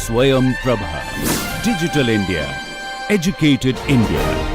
Swayam Prabha. Digital India. Educated India.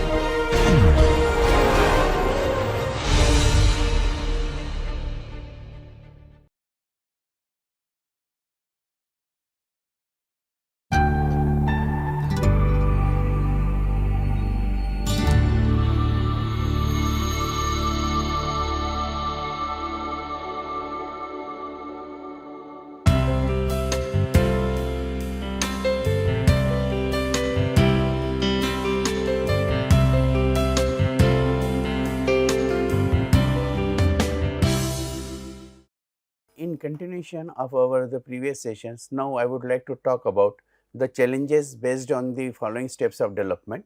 In continuation of the previous sessions, now I would like to talk about the challenges based on the following steps of development.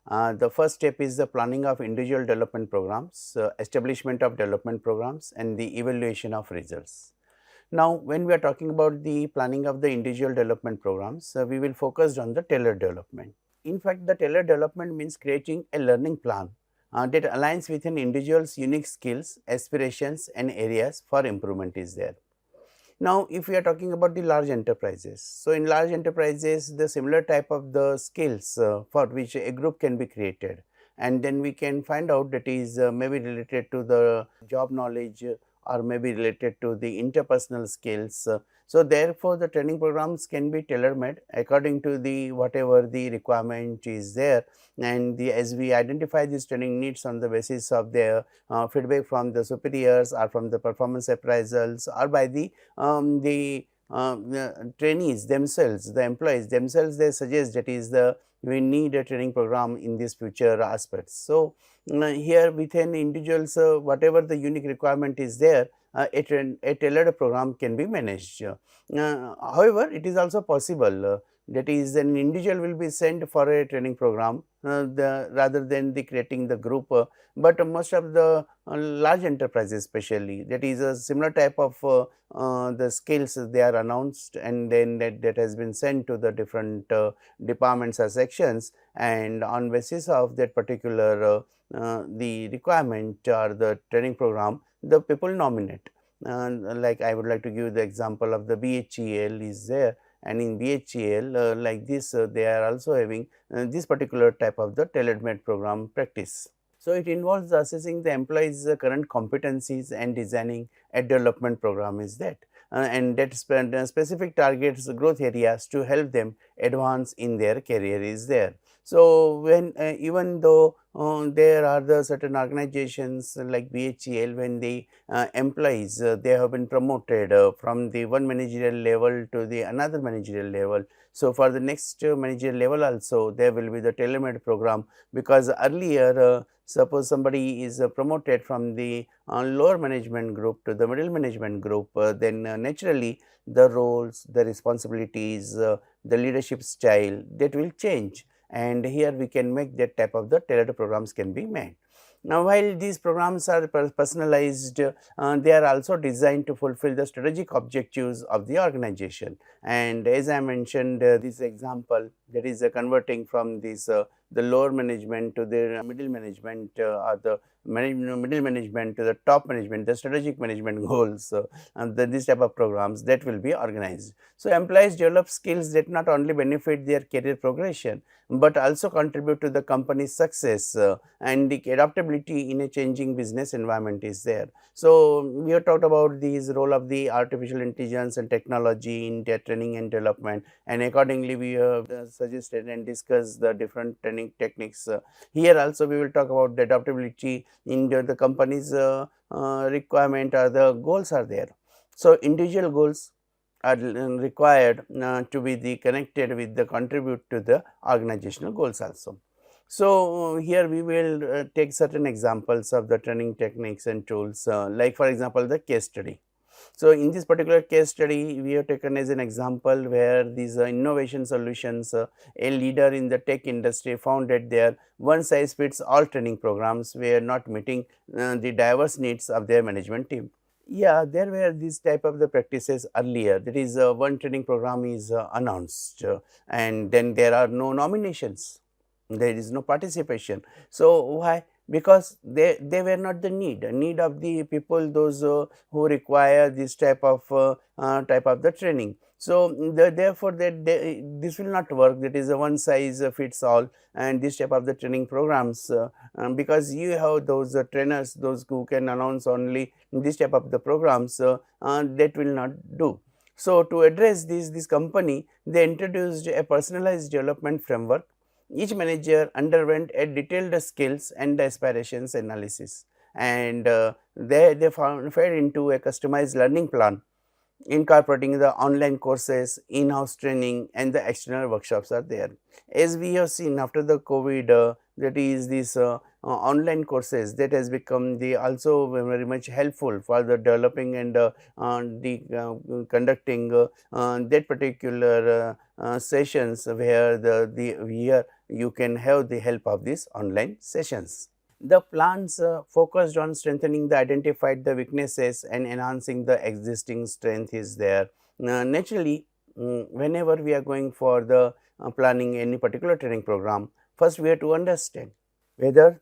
The first step is the planning of individual development programs, establishment of development programs and the evaluation of results. Now, when we are talking about the planning of the individual development programs, we will focus on the tailored development. In fact, the tailored development means creating a learning plan that aligns with an individual's unique skills, aspirations and areas for improvement is there. Now, if we are talking about the large enterprises, so in large enterprises the similar type of the skills for which a group can be created, and then we can find out that is maybe related to the job knowledge or maybe related to the interpersonal skills. So, therefore, the training programs can be tailor made according to the whatever the requirement is there, and as we identify these training needs on the basis of their feedback from the superiors or from the performance appraisals or by the trainees themselves, the employees themselves, they suggest that is we need a training program in these future aspects. So, here within individuals whatever the unique requirement is there, a tailored program can be managed. However, it is also possible that is an individual will be sent for a training program rather than the creating the group, but most of the large enterprises especially, that is a similar type of the skills they are announced and then that has been sent to the different departments or sections, and on basis of that particular the requirement or the training program, the people nominate. Like I would like to give the example of the BHEL is there, and in BHEL like this they are also having this particular type of the tailored made program practice. So, it involves assessing the employees current competencies and designing a development program is that, and that specific targets growth areas to help them advance in their career is there. So, when even though there are the certain organizations like BHEL, when the employees they have been promoted from the one managerial level to the another managerial level. So, for the next managerial level also there will be the tailor-made program, because earlier suppose somebody is promoted from the lower management group to the middle management group, then naturally the roles, the responsibilities, the leadership style, that will change, and here we can make that type of the tailored programs can be made. Now, while these programs are personalized, they are also designed to fulfill the strategic objectives of the organization, and as I mentioned this example, that is converting from this the lower management to the middle management or the middle management to the top management, the strategic management goals, this type of programs that will be organized. So, employees develop skills that not only benefit their career progression, but also contribute to the company's success, and the adaptability in a changing business environment is there. So, we have talked about this role of the artificial intelligence and technology in their training and development, and accordingly we have suggested and discussed the different training techniques. Here also we will talk about the adaptability in the company's requirement or the goals are there. So, individual goals are required to be connected with the contribute to the organizational goals also. So, here we will take certain examples of the training techniques and tools, like for example, the case study. So, in this particular case study we have taken as an example where these innovation solutions, a leader in the tech industry found that their one size fits all training programs were not meeting the diverse needs of their management team. Yeah, there were these type of the practices earlier, that is one training program is announced and then there are no nominations, there is no participation. So, why? because they were not the need of the people, those who require this type of the training. So therefore this will not work, that is a one size fits all, and this type of the training programs because you have those trainers, those who can announce only this type of the programs, that will not do. So to address this company, they introduced a personalized development framework. Each manager underwent a detailed skills and aspirations analysis, and they fed into a customized learning plan, incorporating the online courses, in-house training, and the external workshops are there. As we have seen after the COVID, that is this online courses that has become the also very much helpful for the developing and conducting that particular sessions where here you can have the help of these online sessions. The plans focused on strengthening the identified the weaknesses and enhancing the existing strength is there. Naturally, whenever we are going for the planning any particular training program, first we have to understand whether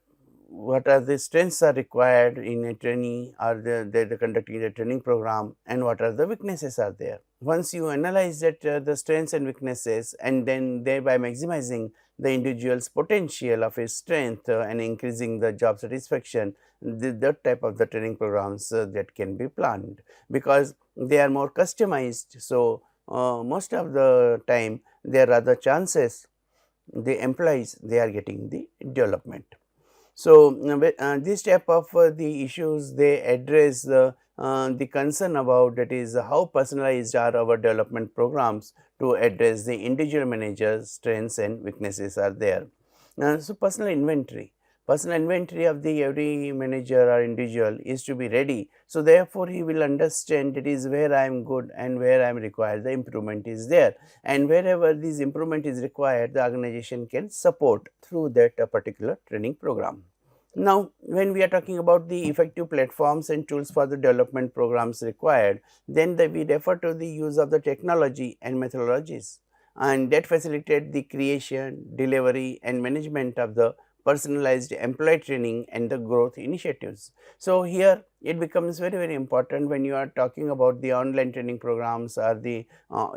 what are the strengths are required in a trainee or the conducting the training program, and what are the weaknesses are there. Once you analyze that the strengths and weaknesses, and then thereby maximizing the individual's potential of his strength and increasing the job satisfaction, that type of the training programs that can be planned, because they are more customized. So most of the time there are the chances the employees they are getting the development. So this type of the issues they address the concern about, that is how personalized are our development programs to address the individual managers' strengths and weaknesses are there. So personal inventory of the every manager or individual is to be ready. So therefore he will understand it is where I am good and where I am required, the improvement is there, and wherever this improvement is required, the organization can support through that particular training program. Now, when we are talking about the effective platforms and tools for the development programs required, then we refer to the use of the technology and methodologies, and that facilitate the creation, delivery, and management of the personalized employee training and the growth initiatives. So here it becomes very important when you are talking about the online training programs or the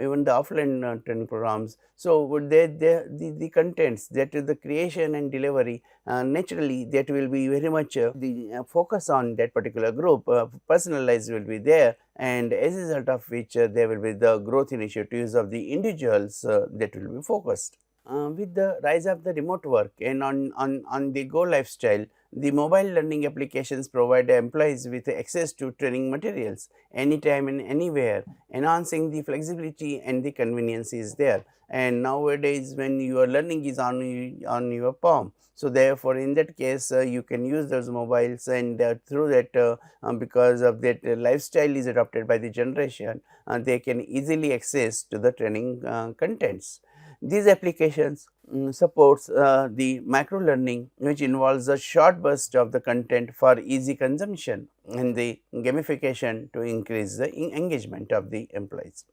even the offline training programs. So would the contents, that is the creation and delivery, naturally that will be very much the focus on that particular group, personalized will be there, and as a result of which there will be the growth initiatives of the individuals that will be focused. With the rise of the remote work and on the go lifestyle, the mobile learning applications provide employees with access to training materials anytime and anywhere, enhancing the flexibility and the convenience is there. And nowadays when your learning is on your palm, so therefore in that case you can use those mobiles, and through that because of that lifestyle is adopted by the generation, they can easily access to the training contents. These applications supports the micro learning, which involves a short burst of the content for easy consumption, and the gamification to increase the engagement of the employees.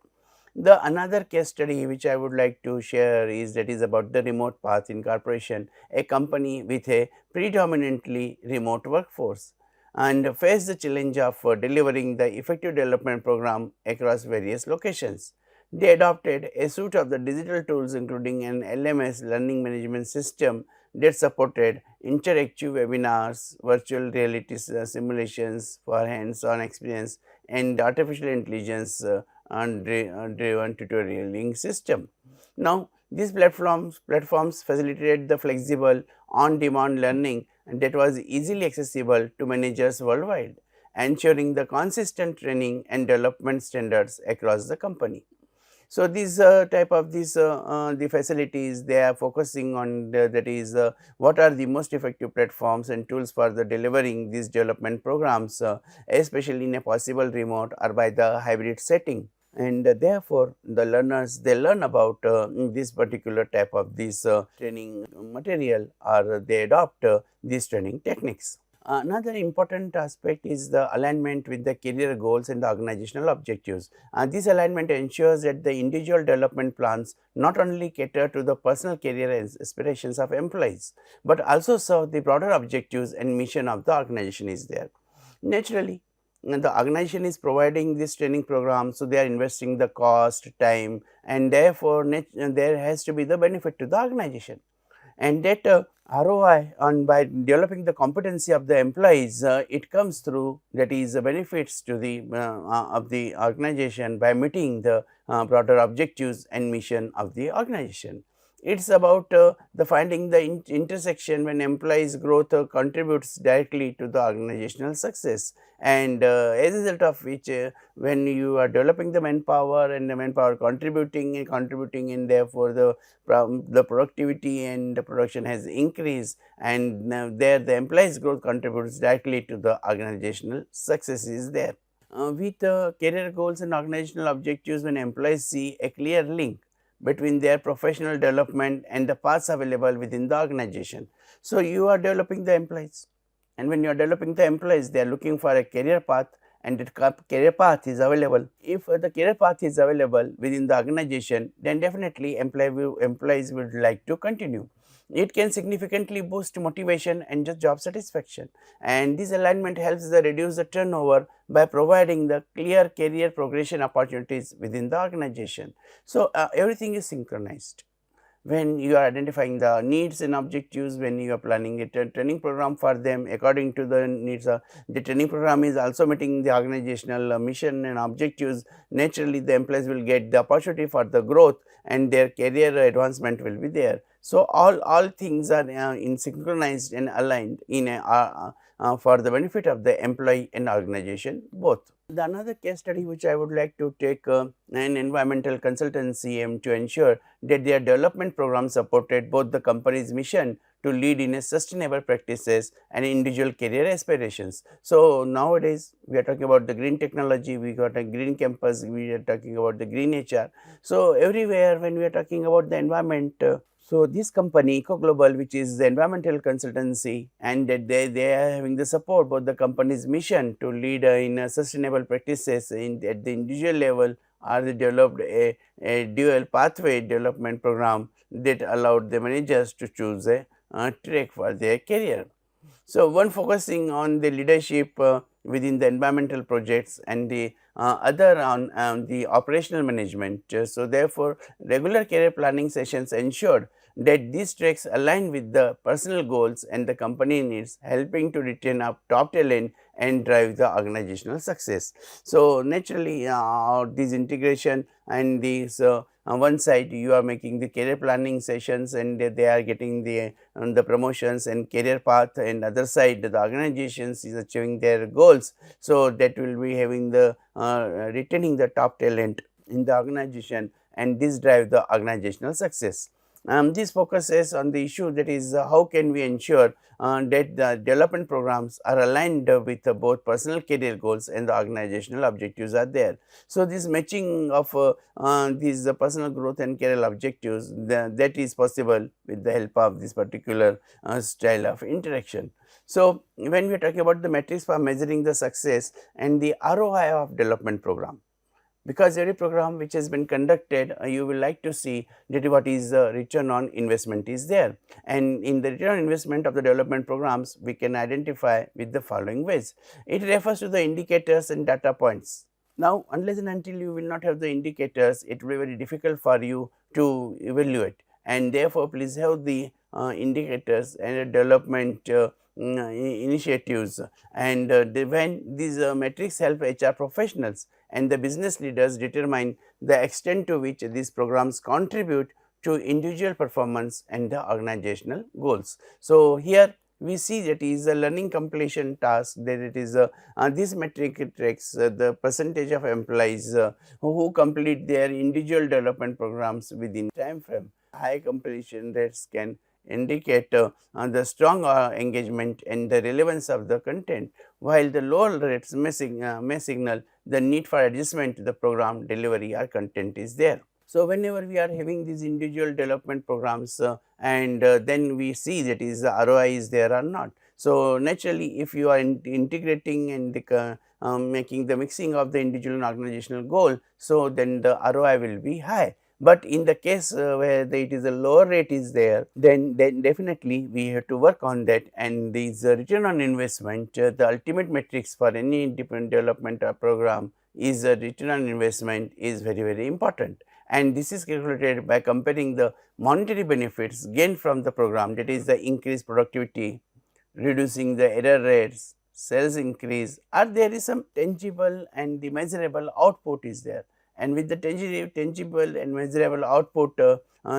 The another case study which I would like to share is that is about the Remote Path Incorporation, a company with a predominantly remote workforce, and faced the challenge of delivering the effective development program across various locations. They adopted a suite of the digital tools, including an LMS learning management system that supported interactive webinars, virtual reality simulations for hands-on experience, and artificial intelligence driven tutorialing system. Now, these platforms facilitate the flexible on-demand learning that was easily accessible to managers worldwide, ensuring the consistent training and development standards across the company. So, these type of the facilities they are focusing on that is what are the most effective platforms and tools for the delivering these development programs, especially in a possible remote or by the hybrid setting. And therefore, the learners they learn about this particular type of this training material, or they adopt these training techniques. Another important aspect is the alignment with the career goals and the organizational objectives. This alignment ensures that the individual development plans not only cater to the personal career aspirations of employees, but also serve the broader objectives and mission of the organization is there. Naturally, the organization is providing this training program, so they are investing the cost, time, and therefore there has to be the benefit to the organization, and that ROI on by developing the competency of the employees, it comes through, that is benefits to the of the organization by meeting the broader objectives and mission of the organization. It is about the finding the intersection when employees growth contributes directly to the organizational success, and as a result of which when you are developing the manpower and the manpower contributing and therefore the productivity and the production has increased, and there the employees growth contributes directly to the organizational success is there. With career goals and organizational objectives, when employees see a clear link between their professional development and the paths available within the organization. So, you are developing the employees, and when you are developing the employees, they are looking for a career path, and that career path is available. If the career path is available within the organization, then definitely employees would like to continue. It can significantly boost motivation and just job satisfaction, and this alignment helps the reduce the turnover by providing the clear career progression opportunities within the organization. So, everything is synchronized. When you are identifying the needs and objectives, when you are planning a training program for them according to the needs, the training program is also meeting the organizational mission and objectives, naturally the employees will get the opportunity for the growth and their career advancement will be there. So, all things are in synchronized and aligned in for the benefit of the employee and organization both. The another case study which I would like to take, an environmental consultancy aim to ensure that their development program supported both the company's mission to lead in a sustainable practices and individual career aspirations. So, nowadays we are talking about the green technology, we got a green campus, we are talking about the green HR. So, everywhere when we are talking about the environment, so this company Eco Global, which is the environmental consultancy, and that they are having the support both the company's mission to lead in sustainable practices at the individual level, or they developed a dual pathway development program that allowed the managers to choose a track for their career. So, one focusing on the leadership within the environmental projects, and the other on the operational management. So, therefore, regular career planning sessions ensured that these tracks align with the personal goals and the company needs, helping to retain up top talent and drive the organizational success. So, naturally this integration and this on one side you are making the career planning sessions, and they are getting the promotions and career path, and other side the organizations is achieving their goals. So, that will be having the retaining the top talent in the organization, and this drive the organizational success. This focuses on the issue, that is how can we ensure that the development programs are aligned with both personal career goals and the organizational objectives are there. So, this matching of these personal growth and career objectives, that is possible with the help of this particular style of interaction. So, when we are talking about the metrics for measuring the success and the ROI of development program, because every program which has been conducted, you will like to see that what is the return on investment is there, and in the return on investment of the development programs we can identify with the following ways. It refers to the indicators and data points. Now, unless and until you will not have the indicators, it will be very difficult for you to evaluate, and therefore, please have the indicators and development initiatives, and when these metrics help HR professionals and the business leaders determine the extent to which these programs contribute to individual performance and the organizational goals. So, here we see that is a learning completion task, that it is this metric tracks the percentage of employees who complete their individual development programs within time frame. High completion rates can indicate the strong engagement and the relevance of the content, while the lower rates may signal the need for adjustment to the program delivery or content is there. So, whenever we are having these individual development programs and then we see that is the ROI is there or not. So, naturally if you are integrating and making the mixing of the individual and organizational goal, so then the ROI will be high. But in the case where it is a lower rate is there, then definitely we have to work on that, and these return on investment, the ultimate metrics for any independent development program is return on investment is very important, and this is calculated by comparing the monetary benefits gained from the program, that is the increased productivity, reducing the error rates, sales increase, or there is some tangible and the measurable output is there, and with the tangible and measurable output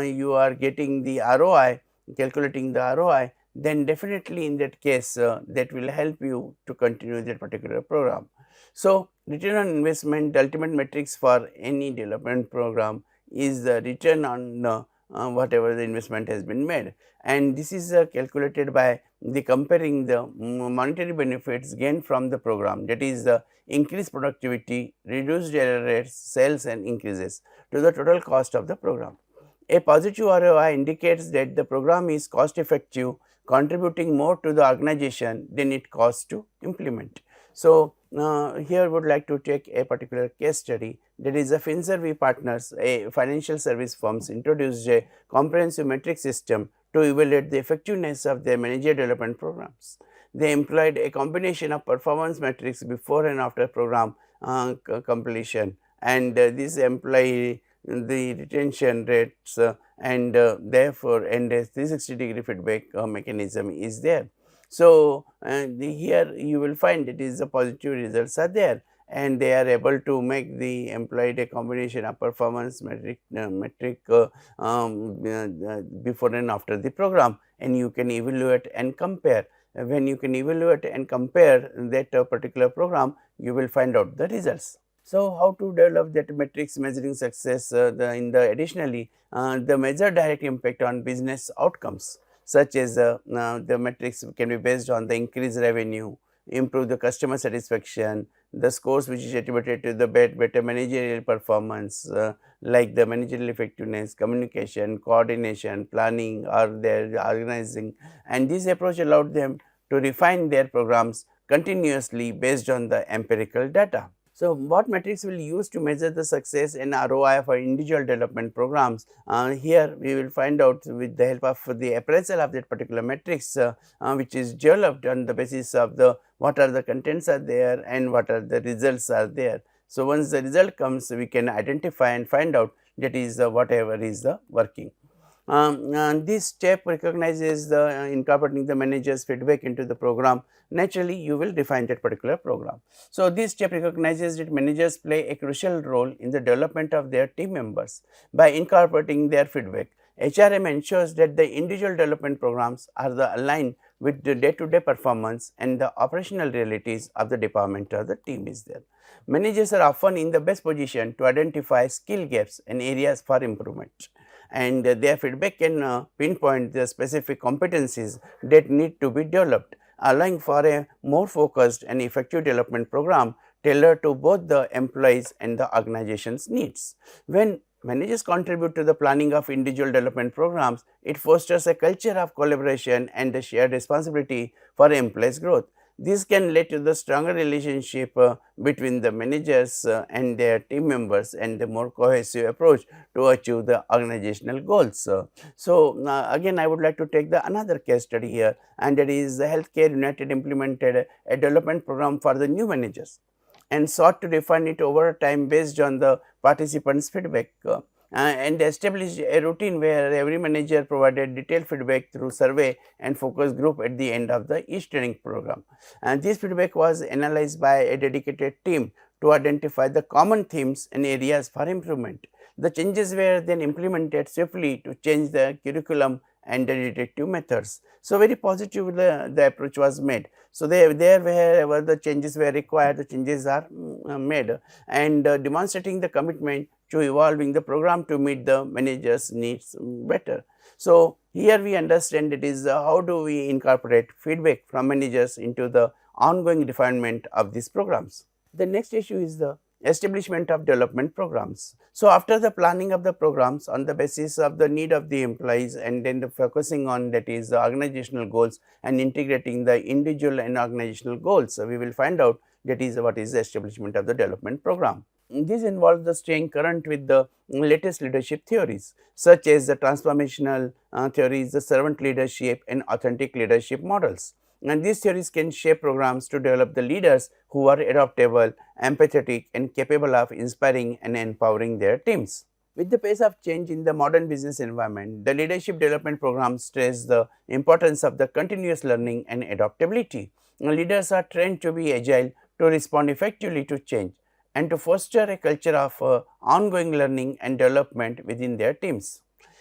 you are getting the ROI, calculating the ROI, then definitely in that case that will help you to continue that particular program. So, return on investment, the ultimate metrics for any development program is the return on whatever the investment has been made, and this is calculated by the comparing the monetary benefits gained from the program, that is the increased productivity, reduced error rates, sales and increases to the total cost of the program. A positive ROI indicates that the program is cost effective, contributing more to the organization than it costs to implement. So, here I would like to take a particular case study, that is a FinServe Partners, a financial service firms introduced a comprehensive metric system to evaluate the effectiveness of their managerial development programs. They employed a combination of performance metrics before and after program completion, and this employ the retention rates and therefore, and a 360-degree feedback mechanism is there. So, here you will find it is the positive results are there, and they are able to make the employed a combination of performance metric before and after the program, and you can evaluate and compare. When you can evaluate and compare that particular program, you will find out the results. So, how to develop that metrics measuring success? Additionally, the measure direct impact on business outcomes, such as the metrics can be based on the increased revenue, improve the customer satisfaction, the scores which is attributed to the better managerial performance, like the managerial effectiveness, communication, coordination, planning or their organizing, and this approach allowed them to refine their programs continuously based on the empirical data. So, what metrics will use to measure the success and ROI for individual development programs? Here we will find out with the help of the appraisal of that particular metrics, which is developed on the basis of the what are the contents are there and what are the results are there. So, once the result comes, we can identify and find out that is whatever is the working. This step recognizes the incorporating the manager's feedback into the program. Naturally, you will define that particular program. So, this step recognizes that managers play a crucial role in the development of their team members. By incorporating their feedback, HRM ensures that the individual development programs are aligned with the day-to-day performance and the operational realities of the department or the team is there. Managers are often in the best position to identify skill gaps and areas for improvement, and their feedback can pinpoint the specific competencies that need to be developed, allowing for a more focused and effective development program tailored to both the employees and the organization's needs. When managers contribute to the planning of individual development programs, it fosters a culture of collaboration and a shared responsibility for employees' growth. This can lead to the stronger relationship between the managers and their team members, and the more cohesive approach to achieve the organizational goals. So, again I would like to take the another case study here, and that is the Healthcare United implemented a development program for the new managers and sought to refine it over time based on the participants' feedback. And established a routine where every manager provided detailed feedback through survey and focus group at the end of each training program. And this feedback was analyzed by a dedicated team to identify the common themes and areas for improvement. The changes were then implemented swiftly to change the curriculum and the detective methods. So, very positive the approach was made. So, there wherever the changes were required, the changes are made, and demonstrating the commitment to evolving the program to meet the manager's needs better. So, here we understand it is how do we incorporate feedback from managers into the ongoing refinement of these programs. The next issue is the establishment of development programs. So, after the planning of the programs on the basis of the need of the employees and then the focusing on that is the organizational goals and integrating the individual and organizational goals, so we will find out that is what is the establishment of the development program. This involves the staying current with the latest leadership theories such as the transformational theories, the servant leadership and authentic leadership models. And these theories can shape programs to develop the leaders who are adaptable, empathetic and capable of inspiring and empowering their teams. With the pace of change in the modern business environment, the leadership development programs stress the importance of the continuous learning and adaptability. Leaders are trained to be agile, to respond effectively to change and to foster a culture of ongoing learning and development within their teams.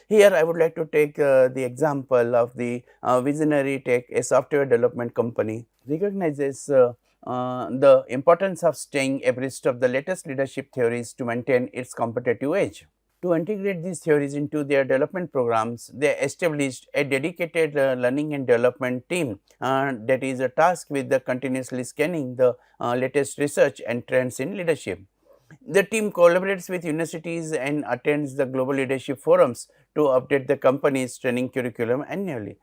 Here I would like to take the example of the Visionary Tech, a software development company recognizes the importance of staying abreast of the latest leadership theories to maintain its competitive edge. To integrate these theories into their development programs, they established a dedicated learning and development team that is tasked with the continuously scanning the latest research and trends in leadership. The team collaborates with universities and attends the global leadership forums to update the company's training curriculum annually.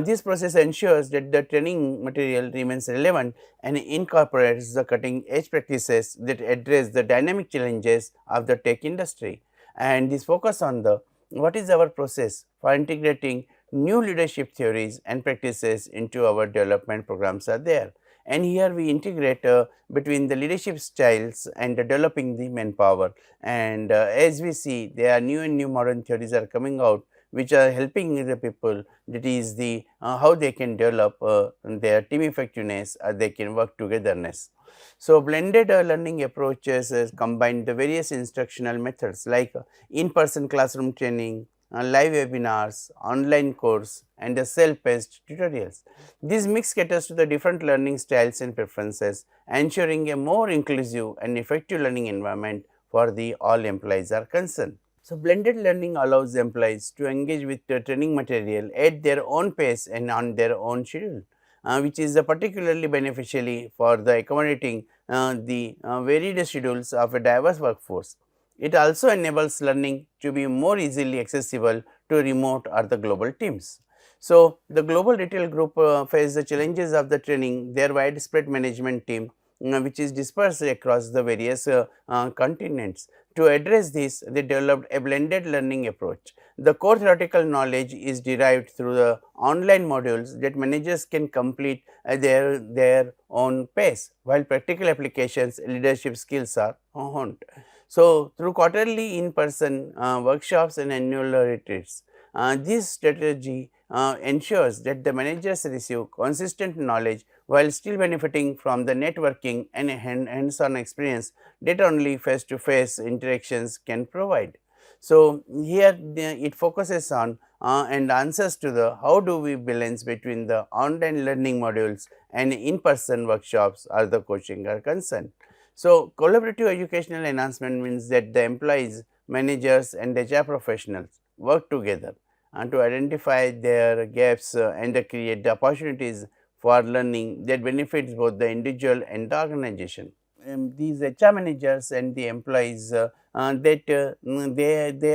This process ensures that the training material remains relevant and incorporates the cutting edge practices that address the dynamic challenges of the tech industry. And this focus on the what is our process for integrating new leadership theories and practices into our development programs are there. And here we integrate between the leadership styles and developing the manpower. And as we see, there are new and new modern theories are coming out which are helping the people, that is the how they can develop their team effectiveness, they can work togetherness. So, blended learning approaches combine the various instructional methods like in-person classroom training, live webinars, online course and the self-paced tutorials. This mix caters to the different learning styles and preferences, ensuring a more inclusive and effective learning environment for the all employees are concerned. So, blended learning allows employees to engage with the training material at their own pace and on their own schedule, which is particularly beneficially for the accommodating the varied schedules of a diverse workforce. It also enables learning to be more easily accessible to remote or the global teams. So, the global retail group face the challenges of the training their widespread management team which is dispersed across the various continents. To address this, they developed a blended learning approach. The core theoretical knowledge is derived through the online modules that managers can complete their own pace, while practical applications leadership skills are honed. So, through quarterly in-person workshops and annual retreats, this strategy ensures that the managers receive consistent knowledge while still benefiting from the networking and hands-on experience that only face-to-face interactions can provide. So, here it focuses on and answers to the how do we balance between the online learning modules and in-person workshops or the coaching are concerned. So, collaborative educational enhancement means that the employees, managers and HR professionals work together and to identify their gaps and create the opportunities for learning that benefits both the individual and the organization. These HR managers and the employees they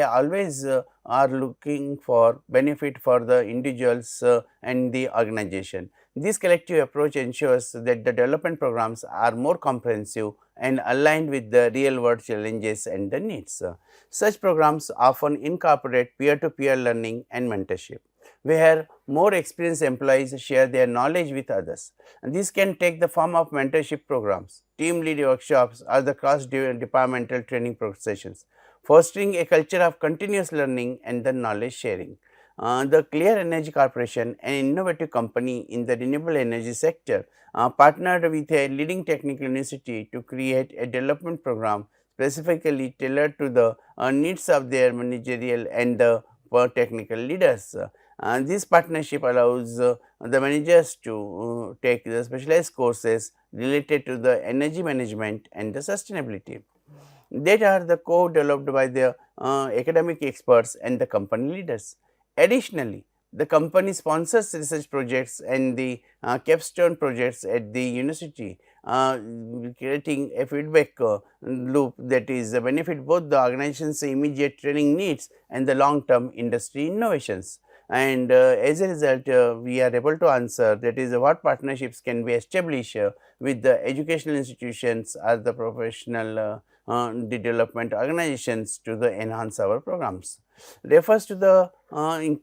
always are looking for benefit for the individuals and the organization. This collective approach ensures that the development programs are more comprehensive and aligned with the real world challenges and the needs. Such programs often incorporate peer-to-peer learning and mentorship, where more experienced employees share their knowledge with others. And this can take the form of mentorship programs, team lead workshops or the cross-departmental training sessions, fostering a culture of continuous learning and the knowledge sharing. The Clear Energy Corporation, an innovative company in the renewable energy sector, partnered with a leading technical university to create a development program specifically tailored to the needs of their managerial and the technical leaders. This partnership allows the managers to take the specialized courses related to the energy management and the sustainability that are the co-developed by the academic experts and the company leaders. Additionally, the company sponsors research projects and the capstone projects at the university creating a feedback loop that is benefit both the organization's immediate training needs and the long term industry innovations. And as a result, we are able to answer, that is what partnerships can be established with the educational institutions or the professional the development organizations to the enhance our programs. Refers to the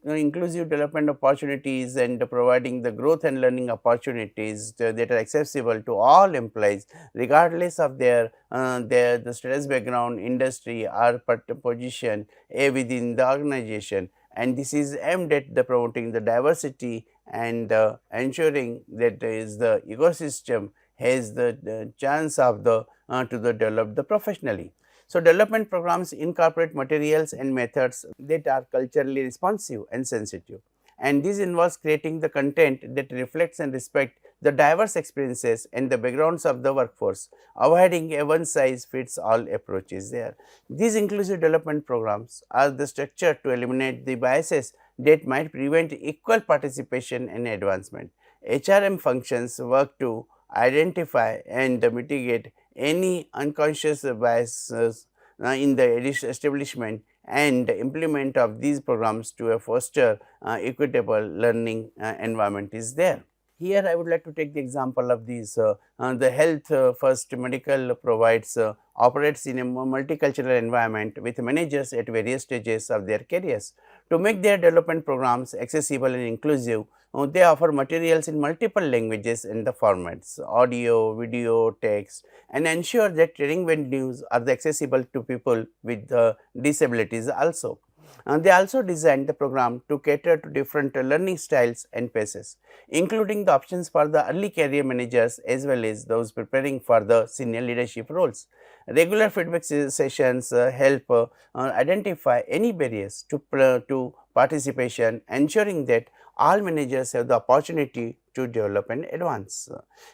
inclusive development opportunities and providing the growth and learning opportunities that are accessible to all employees regardless of their the status, background, industry or position within the organization. And this is aimed at the promoting the diversity and ensuring that is the ecosystem has the chance of the to the develop the professionally. So, development programs incorporate materials and methods that are culturally responsive and sensitive, and this involves creating the content that reflects and respect the diverse experiences and the backgrounds of the workforce, avoiding a one size fits all approaches there. These inclusive development programs are the structure to eliminate the biases that might prevent equal participation and advancement. HRM functions work to identify and mitigate any unconscious biases in the establishment and implement of these programs to foster equitable learning environment is there. Here I would like to take the example of these the health first medical provides operates in a multicultural environment with managers at various stages of their careers. To make their development programs accessible and inclusive, they offer materials in multiple languages and the formats audio, video, text, and ensure that training venues are accessible to people with disabilities also. They also designed the program to cater to different learning styles and paces, including the options for the early career managers as well as those preparing for the senior leadership roles. Regular feedback sessions help identify any barriers to participation, ensuring that all managers have the opportunity to develop and advance.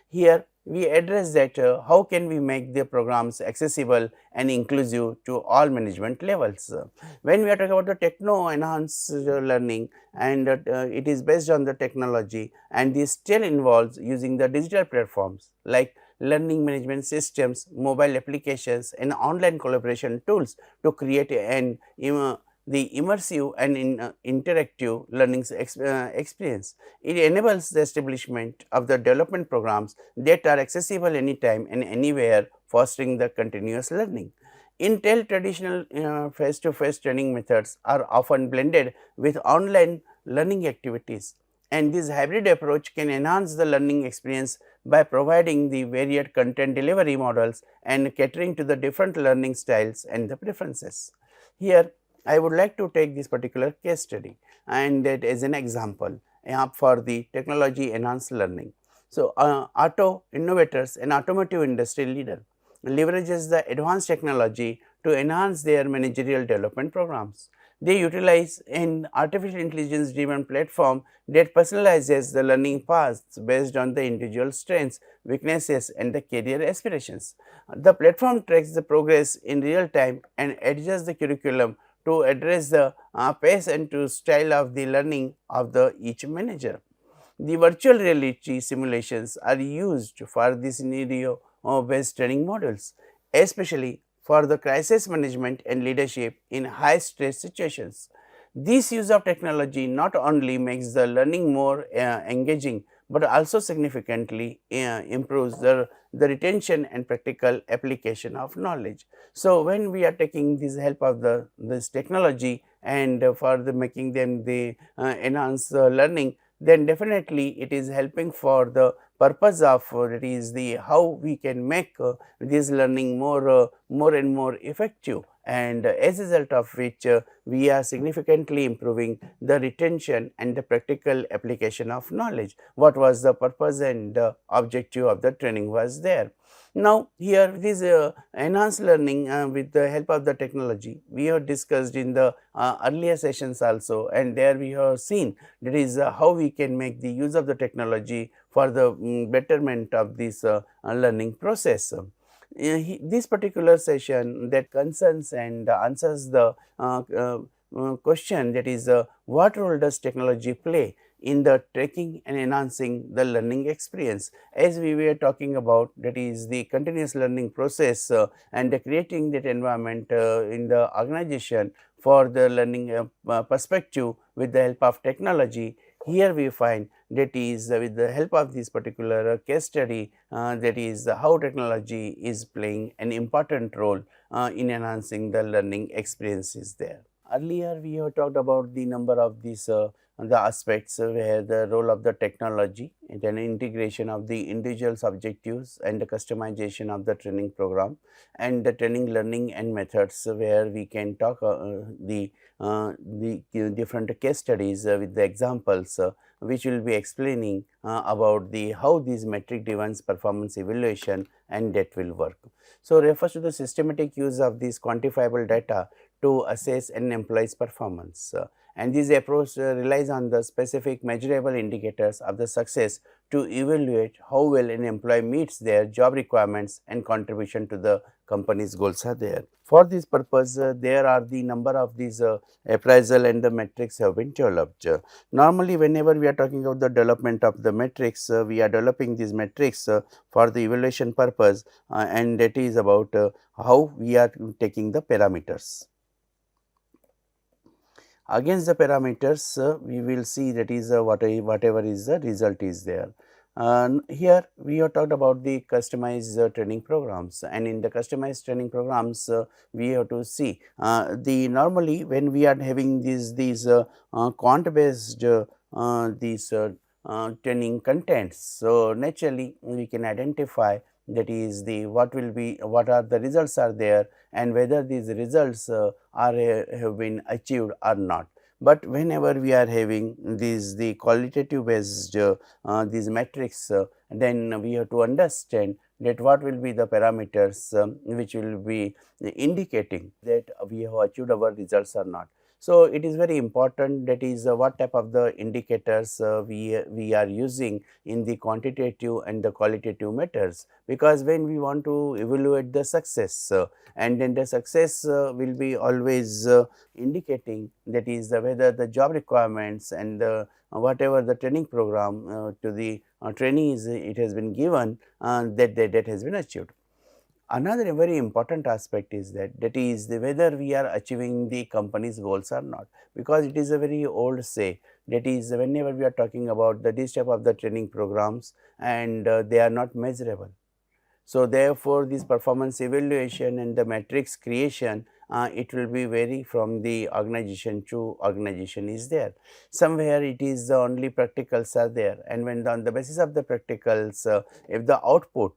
Here we address that how can we make the programs accessible and inclusive to all management levels. When we are talking about the techno enhanced learning, and it is based on the technology, and this still involves using the digital platforms like learning management systems, mobile applications and online collaboration tools to create an the immersive and interactive learning experience. It enables the establishment of the development programs that are accessible anytime and anywhere, fostering the continuous learning. Intel traditional face to face training methods are often blended with online learning activities, and this hybrid approach can enhance the learning experience by providing the varied content delivery models and catering to the different learning styles and the preferences. Here I would like to take this particular case study and that as an example for the technology enhanced learning. So, auto innovators, an automotive industry leader, leverages the advanced technology to enhance their managerial development programs. They utilize an artificial intelligence driven platform that personalizes the learning paths based on the individual strengths, weaknesses and the career aspirations. The platform tracks the progress in real time and adjusts the curriculum to address the pace and to style of the learning of the each manager. The virtual reality simulations are used for the scenario based training models, especially for the crisis management and leadership in high stress situations. This use of technology not only makes the learning more engaging, but also significantly improves the retention and practical application of knowledge. So, when we are taking this help of this technology and for the making them the enhance learning, then definitely it is helping for the purpose of it is the how we can make this learning more and more effective, and as a result of which we are significantly improving the retention and the practical application of knowledge. What was the purpose and objective of the training was there. Now, here this enhanced learning with the help of the technology we have discussed in the earlier sessions also, and there we have seen that is how we can make the use of the technology for the betterment of this learning process. This particular session that concerns and answers the question, that is what role does technology play in the tracking and enhancing the learning experience. As we were talking about, that is the continuous learning process and creating that environment in the organization for the learning perspective with the help of technology. Here we find that is with the help of this particular case study, that is how technology is playing an important role in enhancing the learning experiences there. Earlier we have talked about the number of these the aspects where the role of the technology and then integration of the individual's objectives and the customization of the training program and the training learning and methods, where we can talk the different case studies with the examples which will be explaining about the how these metric driven performance evaluation and that will work. So, refers to the systematic use of these quantifiable data to assess an employee's performance. And this approach relies on the specific measurable indicators of the success to evaluate how well an employee meets their job requirements and contribution to the company's goals are there. For this purpose, there are the number of these appraisal and the metrics have been developed. Normally, whenever we are talking about the development of the metrics, we are developing these metrics for the evaluation purpose, and that is about how we are taking the parameters. Against the parameters, we will see that is whatever is the result is there. Here we have talked about the customized training programs, and in the customized training programs we have to see the normally when we are having these quant based these training contents. So, naturally we can identify that is the what will be what are the results are there and whether these results are have been achieved or not. But whenever we are having these the qualitative based these metrics, then we have to understand that what will be the parameters which will be indicating that we have achieved our results or not. So, it is very important that is what type of the indicators we are using in the quantitative and the qualitative matters, because when we want to evaluate the success and then the success will be always indicating that is whether the job requirements and whatever the training program to the trainees it has been given that has been achieved. Another very important aspect is that is whether we are achieving the company's goals or not, because it is a very old say that is whenever we are talking about this type of the training programs and they are not measurable. So, therefore, this performance evaluation and the metrics creation it will be vary from the organization to organization is there. Somewhere it is the only practicals are there, and when on the basis of the practicals if the output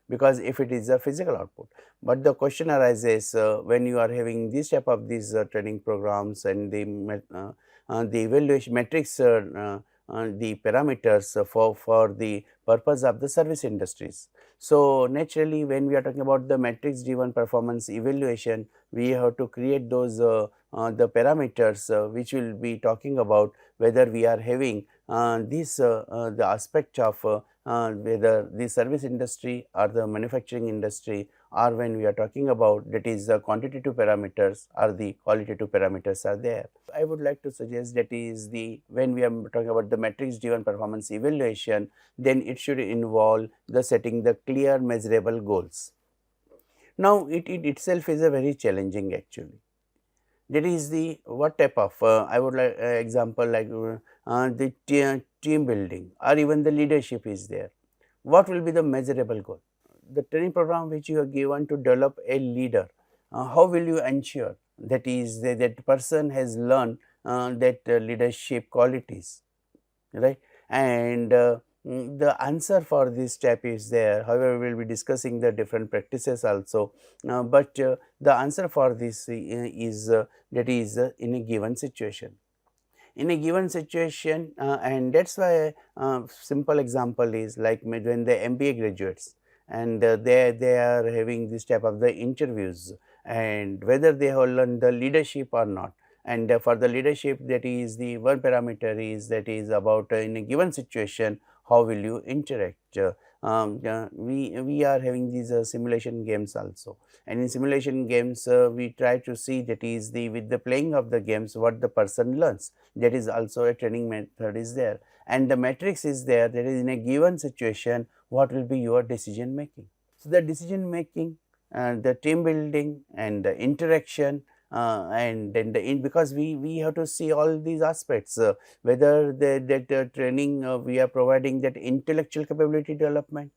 because if it is a physical output, but the question arises when you are having this type of these training programs and the evaluation metrics the parameters for the purpose of the service industries. So, naturally when we are talking about the metrics driven performance evaluation, we have to create those the parameters which will be talking about whether we are having the aspect of whether the service industry or the manufacturing industry, or when we are talking about that is the quantitative parameters or the qualitative parameters are there. I would like to suggest that is the when we are talking about the metrics driven performance evaluation, then it should involve the setting the clear measurable goals. Now, it itself is a very challenging actually. That is the what type of I would like example like the team building or even the leadership is there. What will be the measurable goal? The training program which you are given to develop a leader, how will you ensure that is that person has learned that leadership qualities, right? And the answer for this step is there. However, we will be discussing the different practices also, but the answer for this is that is in a given situation. In a given situation and that is why simple example is like when the MBA graduates and they are having this type of the interviews and whether they have learned the leadership or not. And for the leadership, that is the one parameter is that is about in a given situation how will you interact we are having these simulation games also, and in simulation games we try to see that is the with the playing of the games what the person learns, that is also a training method is there, and the matrix is there, that is in a given situation what will be your decision making. So, the decision making, the team building and the interaction, and then because we have to see all these aspects, whether that training we are providing that intellectual capability development,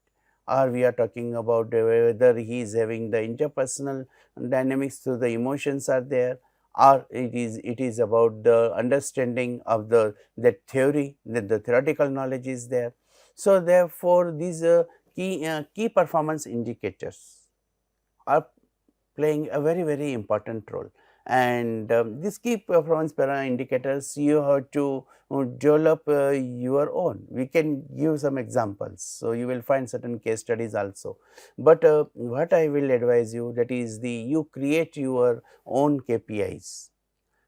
or we are talking about whether he is having the interpersonal dynamics through the emotions are there, or it is about the understanding of the that theory, that the theoretical knowledge is there. So, therefore, these key performance indicators are playing a very important role, and these key performance para indicators you have to develop your own. We can give some examples, so you will find certain case studies also, but what I will advise you, that is the you create your own KPIs,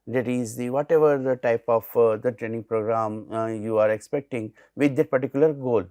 that is the whatever the type of the training program you are expecting with that particular goal,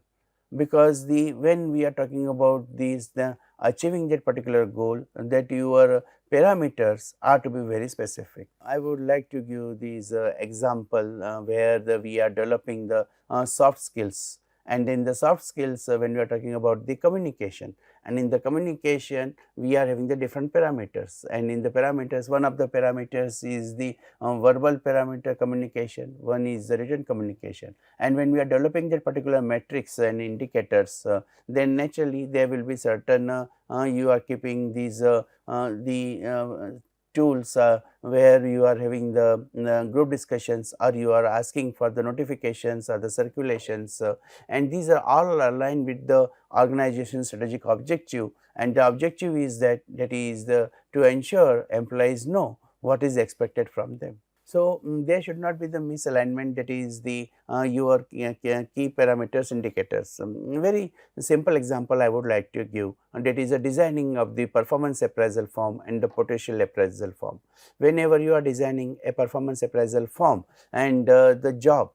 because the when we are talking about these the achieving that particular goal, that your parameters are to be very specific. I would like to give these example where we are developing the soft skills, and in the soft skills when we are talking about the communication, and in the communication we are having the different parameters, and in the parameters one of the parameters is the verbal parameter communication, one is the written communication, and when we are developing that particular metrics and indicators, then naturally there will be certain you are keeping these the tools where you are having the group discussions, or you are asking for the notifications or the circulations, and these are all aligned with the organization strategic objective, and the objective is that is the to ensure employees know what is expected from them. So, there should not be the misalignment, that is the your key parameters indicators. Very simple example I would like to give, and that is a designing of the performance appraisal form and the potential appraisal form. Whenever you are designing a performance appraisal form and the job,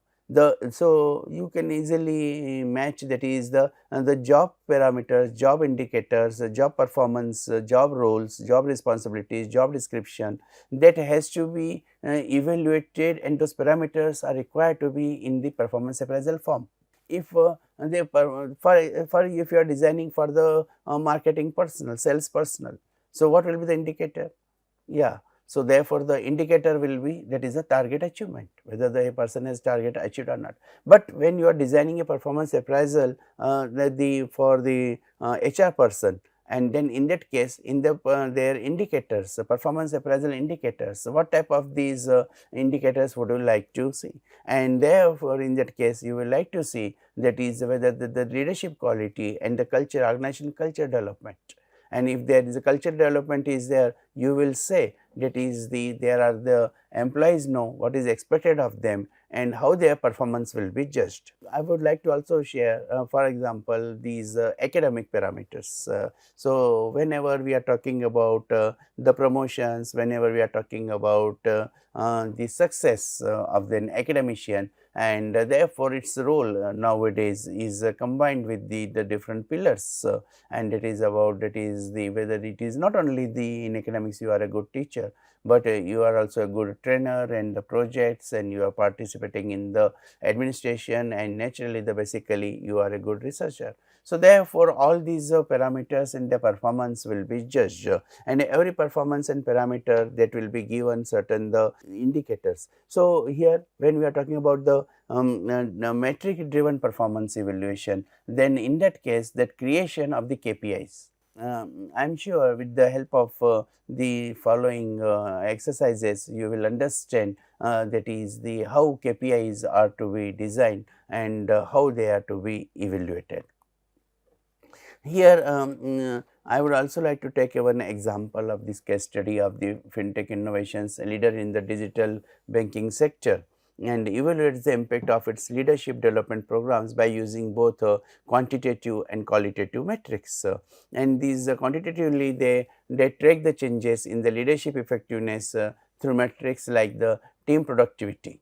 so you can easily match, that is the job parameters, job indicators, job performance, job roles, job responsibilities, job description, that has to be evaluated, and those parameters are required to be in the performance appraisal form. If for if you are designing for the marketing personnel, sales personnel, so what will be the indicator? Yeah. So, therefore, the indicator will be, that is a target achievement, whether the person has target achieved or not. But when you are designing a performance appraisal for the HR person, and then in that case in the their indicators, performance appraisal indicators, what type of these indicators would you like to see, and therefore in that case you will like to see, that is whether the leadership quality and the culture, organization culture development. And if there is a culture development is there, you will say that is there are the employees know what is expected of them and how their performance will be judged. I would like to also share for example these academic parameters. So, whenever we are talking about the promotions, whenever we are talking about the success of an academician, and therefore its role nowadays is combined with the different pillars, and it is about, that is the whether it is not only the in academics you are a good teacher, but you are also a good trainer and the projects, and you are participating in the administration, and naturally the basically you are a good researcher. So, therefore, all these parameters and the performance will be judged, and every performance and parameter that will be given certain the indicators. So, here when we are talking about the metric driven performance evaluation, then in that case that creation of the KPIs. I am sure with the help of the following exercises you will understand that is the how KPIs are to be designed and how they are to be evaluated. Here I would also like to take one example of this case study of the fintech innovations leader in the digital banking sector, and evaluates the impact of its leadership development programs by using both quantitative and qualitative metrics. And these quantitatively they track the changes in the leadership effectiveness through metrics like the team productivity,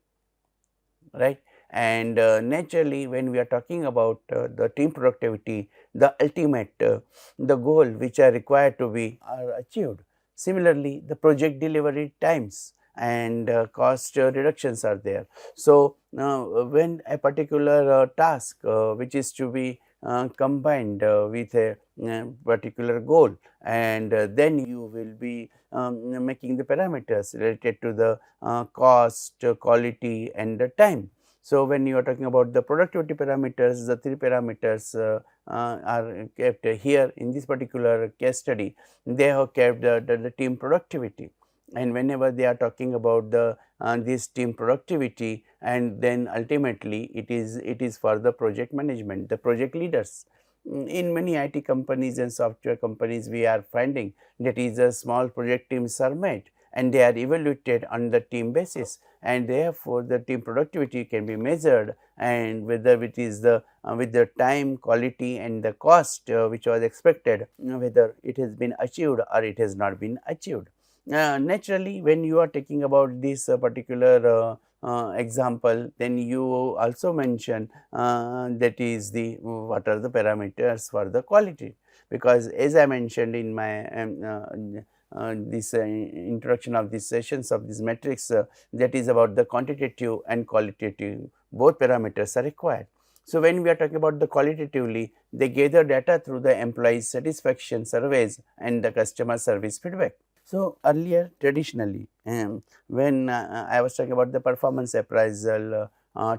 right, and naturally when we are talking about the team productivity, the ultimate the goal which are required to be are achieved. Similarly, the project delivery times and cost reductions are there. So, when a particular task which is to be combined with a particular goal, and then you will be making the parameters related to the cost, quality and the time. So, when you are talking about the productivity parameters, the three parameters are kept here in this particular case study. They have kept the team productivity, and whenever they are talking about the this team productivity, and then ultimately it is for the project management, the project leaders. In many IT companies and software companies, we are finding that is a small project teams are made and they are evaluated on the team basis, and therefore the team productivity can be measured, and whether it is the with the time, quality and the cost which was expected, whether it has been achieved or it has not been achieved. Naturally, when you are taking about this particular example, then you also mention that is the what are the parameters for the quality, because as I mentioned in my this introduction of these sessions of this metrics, that is about the quantitative and qualitative, both parameters are required. So, when we are talking about the qualitatively, they gather data through the employee satisfaction surveys and the customer service feedback. So, earlier traditionally, when I was talking about the performance appraisal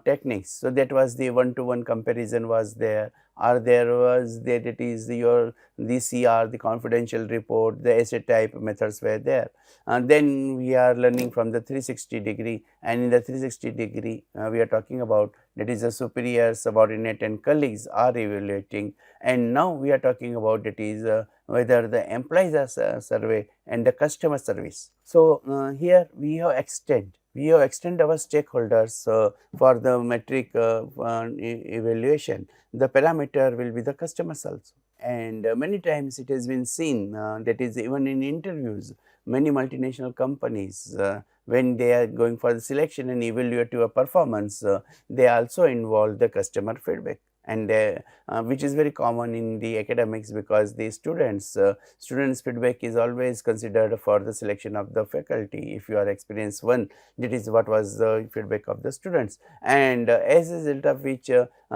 techniques, so that was the one-to-one comparison was there, or there was that it is your CR, the confidential report, the essay type methods were there. Then we are learning from the 360 degree, and in the 360 degree we are talking about that is the superior, subordinate and colleagues are evaluating, and now we are talking about that is whether the employees are survey and the customer service. So, here we have extend our stakeholders for the metric evaluation. The parameter will be the customers also, and many times it has been seen that is even in interviews, many multinational companies when they are going for the selection and evaluate your performance, they also involve the customer feedback, and which is very common in the academics, because the students feedback is always considered for the selection of the faculty. If you are experienced one, that is what was the feedback of the students, and as a result of which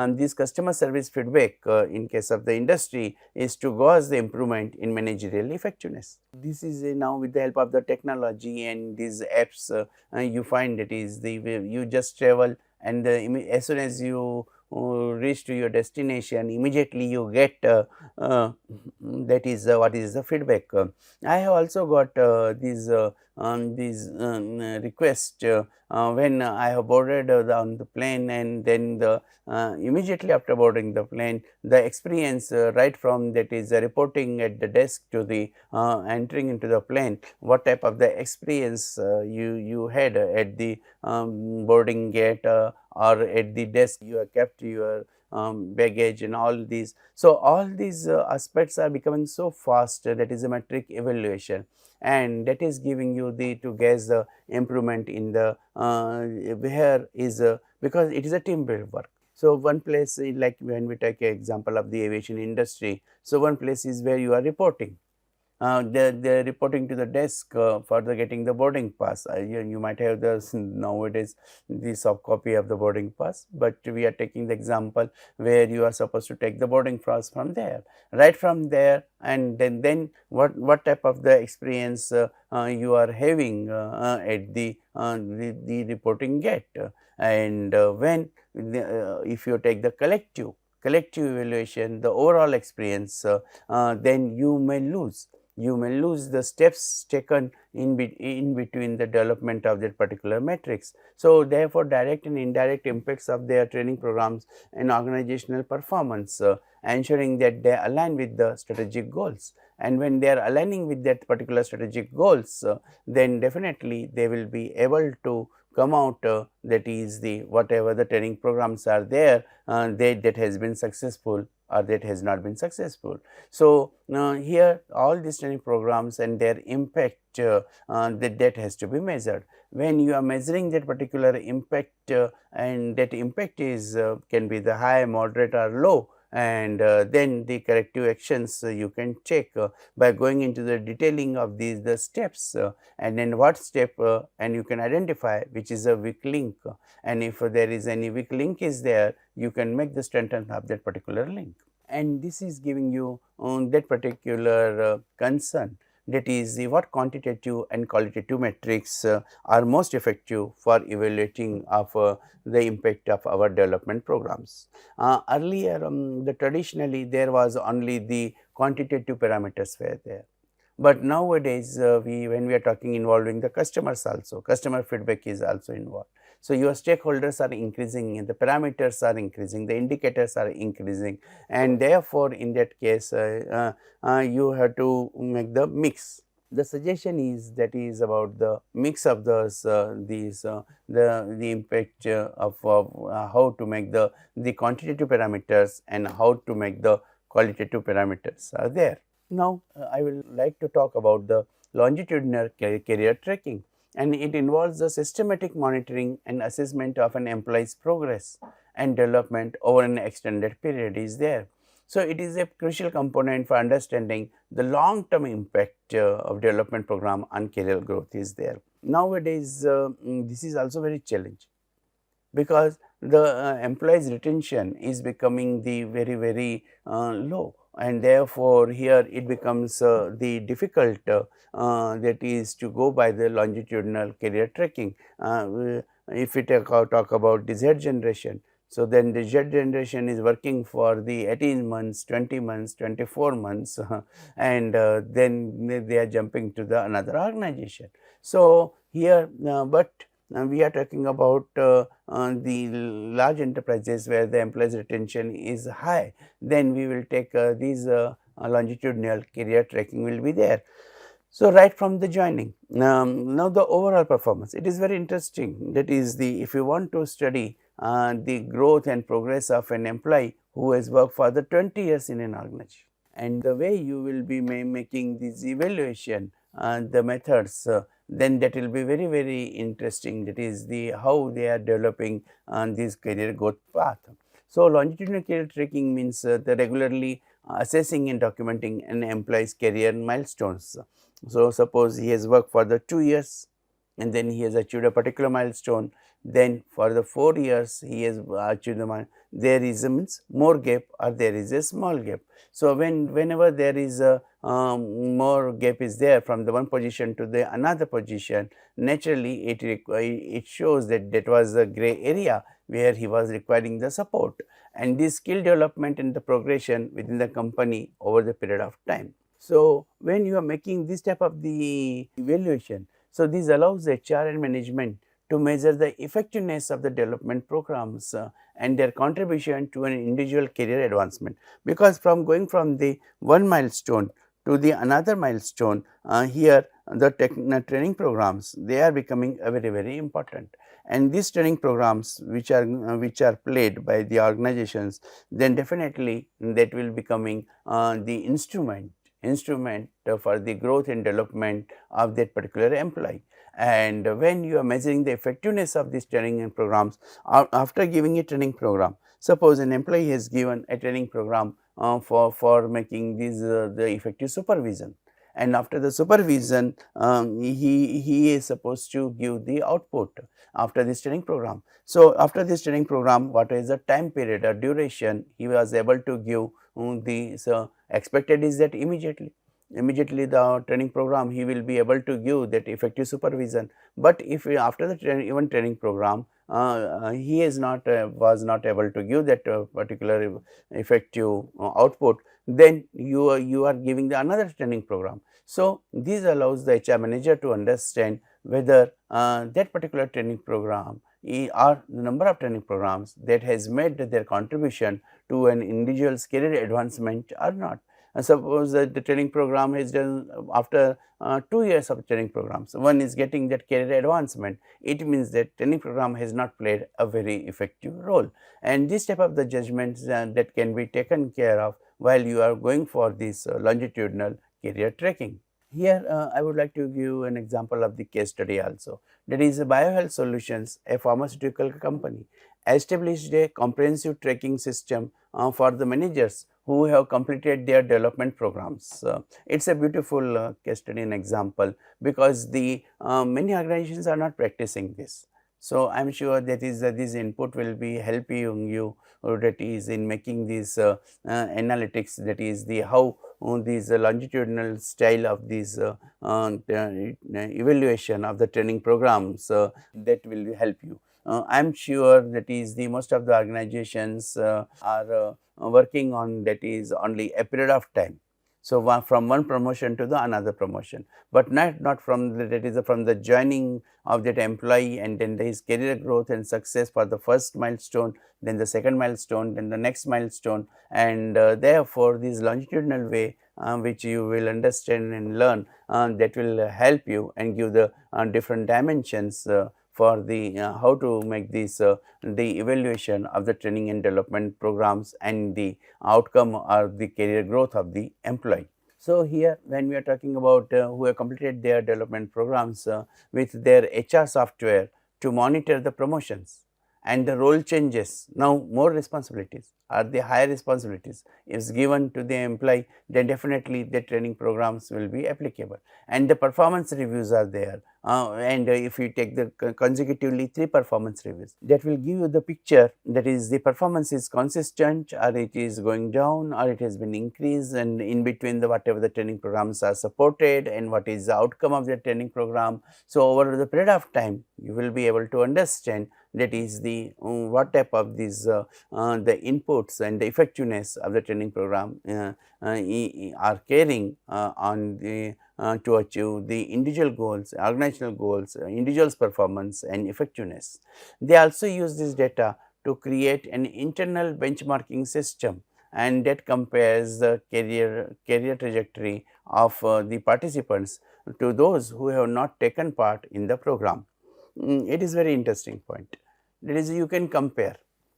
this customer service feedback in case of the industry is to cause the improvement in managerial effectiveness. This is now with the help of the technology and these apps, you find that is the you just travel, and as soon as you reach to your destination, immediately you get that is what is the feedback. I have also got these request when I have boarded on the plane, and then the immediately after boarding the plane, the experience right from that is reporting at the desk to the entering into the plane, what type of the experience you had at the boarding gate or at the desk you have kept your baggage and all these. So, all these aspects are becoming so fast, that is a metric evaluation, and that is giving you the to guess the improvement in the where is because it is a team built work. So, one place like when we take an example of the aviation industry, so one place is where you are reporting. They're reporting to the desk for the getting the boarding pass. You might have the nowadays the soft copy of the boarding pass, but we are taking the example where you are supposed to take the boarding pass from there, right from there, and then what type of the experience you are having at the reporting gate, and when if you take the collective evaluation, the overall experience, then you may lose the steps taken in between the development of that particular matrix. So, therefore, direct and indirect impacts of their training programs and organizational performance, ensuring that they align with the strategic goals, and when they are aligning with that particular strategic goals, then definitely they will be able to come out that is the whatever the training programs are there, that has been successful or that has not been successful. So, here all these training programs and their impact that has to be measured. When you are measuring that particular impact and that impact is can be the high, moderate or low, and then the corrective actions you can check by going into the detailing of these the steps and then what step and you can identify which is a weak link, and if there is any weak link is there, you can make the strength of that particular link. And this is giving you that particular concern, that is what quantitative and qualitative metrics are most effective for evaluating of the impact of our development programs. Earlier traditionally there was only the quantitative parameters were there, but nowadays when we are talking involving the customers also, customer feedback is also involved. So, your stakeholders are increasing and the parameters are increasing, the indicators are increasing, and therefore, in that case you have to make the mix. The suggestion is that is about the mix of those the impact of how to make the quantitative parameters and how to make the qualitative parameters are there. Now, I will like to talk about the longitudinal career tracking, and it involves the systematic monitoring and assessment of an employee's progress and development over an extended period is there. So, it is a crucial component for understanding the long term impact of development program on career growth is there. Nowadays, this is also very challenging, because the employees retention is becoming the very low, and therefore, here it becomes the difficult that is to go by the longitudinal career tracking. If we talk about the Z generation, so then the Z generation is working for the 18 months, 20 months, 24 months and then they are jumping to the another organization. So, here but we are talking about the large enterprises where the employees retention is high, then we will take these longitudinal career tracking will be there. So, right from the joining, now the overall performance, it is very interesting, that is the if you want to study the growth and progress of an employee who has worked for the 20 years in an organization, and the way you will be making this evaluation, the methods, then that will be very interesting, that is the how they are developing on this career growth path. So, longitudinal career tracking means the regularly assessing and documenting an employee's career milestones. So, suppose he has worked for the 2 years and then he has achieved a particular milestone, then for the 4 years he has achieved the milestone, there is a means more gap or there is a small gap. So, whenever there is a more gap is there from the one position to the another position, naturally it shows that that was a gray area where he was requiring the support, and this skill development and the progression within the company over the period of time. So, when you are making this type of the evaluation, so this allows HR and management to measure the effectiveness of the development programs and their contribution to an individual career advancement, because from going from the one milestone to the another milestone, here the training programs, they are becoming very important, and these training programs which are played by the organizations, then definitely that will becoming the instrument for the growth and development of that particular employee. And when you are measuring the effectiveness of these training and programs, after giving a training program, suppose an employee has given a training program for making this the effective supervision, and after the supervision he is supposed to give the output after this training program. So, after this training program, what is the time period or duration he was able to give the expected is that immediately the training program he will be able to give that effective supervision. But if after the even training program he is not was not able to give that particular effective output, then you are giving the another training program. So, this allows the HR manager to understand whether that particular training program or the number of training programs that has made their contribution to an individual's career advancement or not. Suppose that the training program is done after 2 years of training programs, one is getting that career advancement, it means that training program has not played a very effective role. And this type of the judgments that can be taken care of while you are going for this longitudinal career tracking. Here I would like to give an example of the case study also. That is BioHealth Solutions, a pharmaceutical company, established a comprehensive tracking system for the managers who have completed their development programs. It is a beautiful case study and example, because the many organizations are not practicing this. So, I am sure that is this input will be helping you that is in making these analytics, that is the how these longitudinal style of these evaluation of the training programs that will help you. I am sure that is the most of the organizations are working on that is only a period of time. So, from one promotion to the another promotion, but not from the, that is from the joining of that employee and then his career growth and success for the first milestone, then the second milestone, then the next milestone, and therefore this longitudinal way which you will understand and learn that will help you and give the different dimensions for the how to make this the evaluation of the training and development programs and the outcome or the career growth of the employee. So, here when we are talking about who have completed their development programs with their HR software to monitor the promotions and the role changes, now more responsibilities or the higher responsibilities is given to the employee, then definitely the training programs will be applicable, and the performance reviews are there. And if you take the consecutively 3 performance reviews, that will give you the picture, that is the performance is consistent or it is going down or it has been increased, and in between the whatever the training programs are supported and what is the outcome of the training program. So, over the period of time you will be able to understand that is the what type of these the inputs and the effectiveness of the training program are carrying on the to achieve the individual goals, organizational goals, individual's performance and effectiveness. They also use this data to create an internal benchmarking system, and that compares the career trajectory of the participants to those who have not taken part in the program. It is very interesting point. That is, you can compare,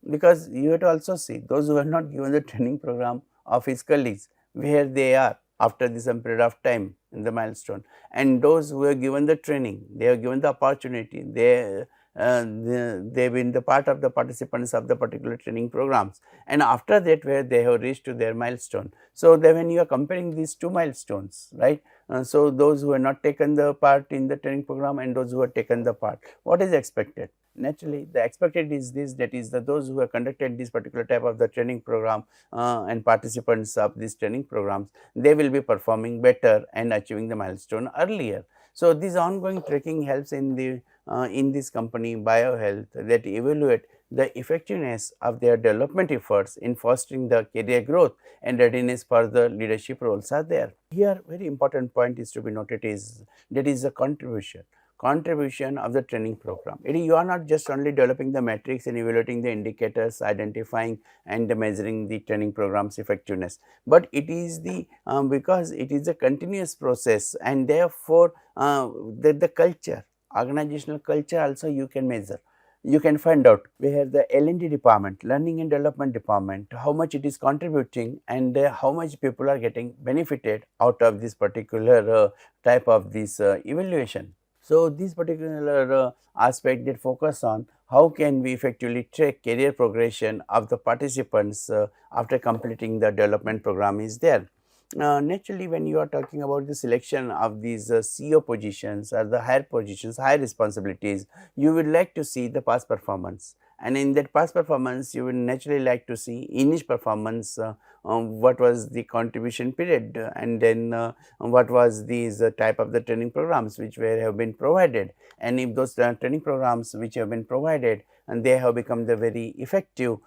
because you have to also see those who have not given the training program of his colleagues, where they are after this some period of time in the milestone, and those who have given the training, they have given the opportunity, they have been the part of the participants of the particular training programs, and after that where they have reached to their milestone. So, then when you are comparing these 2 milestones, right, so those who have not taken the part in the training program and those who have taken the part, what is expected? Naturally, the expected is this, that is those who have conducted this particular type of the training program and participants of these training programs, they will be performing better and achieving the milestone earlier. So, this ongoing tracking helps in this company BioHealth that evaluate the effectiveness of their development efforts in fostering the career growth and readiness for the leadership roles are there. Here very important point is to be noted is that is the contribution of the training program. You are not just only developing the metrics and evaluating the indicators, identifying and measuring the training program's effectiveness, but it is the because it is a continuous process, and therefore the culture, organizational culture also you can measure. You can find out where the L&D department, learning and development department, how much it is contributing and how much people are getting benefited out of this particular type of this evaluation. So, this particular aspect that focus on how can we effectively track career progression of the participants after completing the development program is there. Naturally, when you are talking about the selection of these CEO positions or the higher positions, higher responsibilities, you would like to see the past performance, and in that past performance you would naturally like to see in each performance what was the contribution period and then what was these type of the training programs which have been provided, and if those training programs which have been provided and they have become the very effective,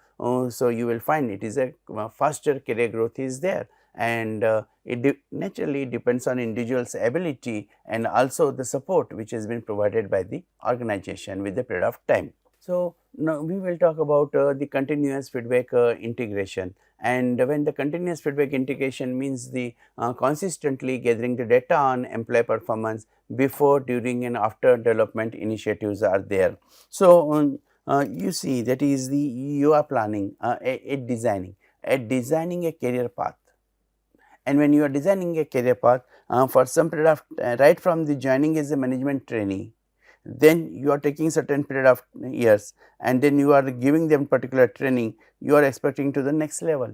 so you will find it is a faster career growth is there, and it naturally depends on individual's ability and also the support which has been provided by the organization with the period of time. So, now we will talk about the continuous feedback integration, And when the continuous feedback integration means the consistently gathering the data on employee performance before, during and after development initiatives are there. So, you see that is the you are planning designing a career path. And when you are designing a career path for some period of right from the joining as a management trainee, then you are taking certain period of years and then you are giving them particular training, you are expecting to the next level,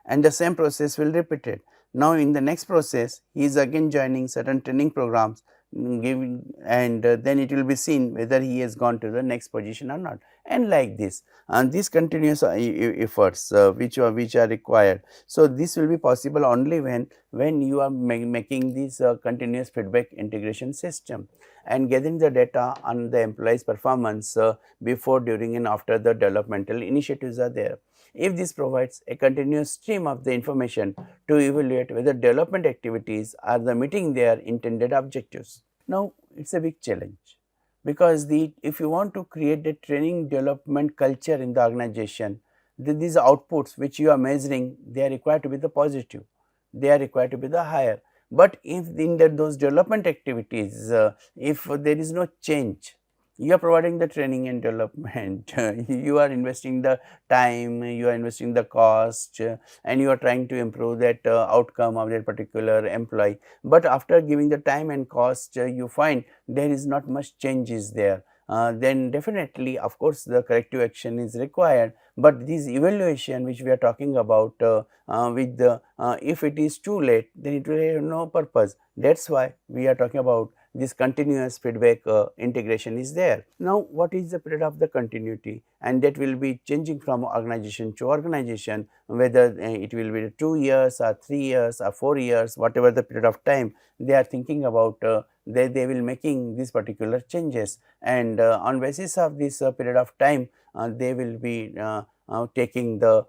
and the same process will repeat it. Now, in the next process he is again joining certain training programs, giving, and then it will be seen whether he has gone to the next position or not, and like this, and these continuous efforts which are required. So, this will be possible only when you are making this continuous feedback integration system and getting the data on the employee's performance before, during and after the developmental initiatives are there. If this provides a continuous stream of the information to evaluate whether development activities are meeting their intended objectives. Now, it is a big challenge, because if you want to create a training development culture in the organization, these outputs which you are measuring, they are required to be the positive, they are required to be the higher. But if in those development activities, if there is no change, you are providing the training and development, you are investing the time, you are investing the cost, and you are trying to improve that outcome of that particular employee. But after giving the time and cost, you find there is not much changes there. Then definitely, of course, the corrective action is required, but this evaluation which we are talking about, with the if it is too late, then it will have no purpose. That is why we are talking about this continuous feedback integration is there. Now, what is the period of the continuity, and that will be changing from organization to organization, whether it will be 2 years or 3 years or 4 years, whatever the period of time they are thinking about, they will making these particular changes, and on basis of this period of time, they will be taking the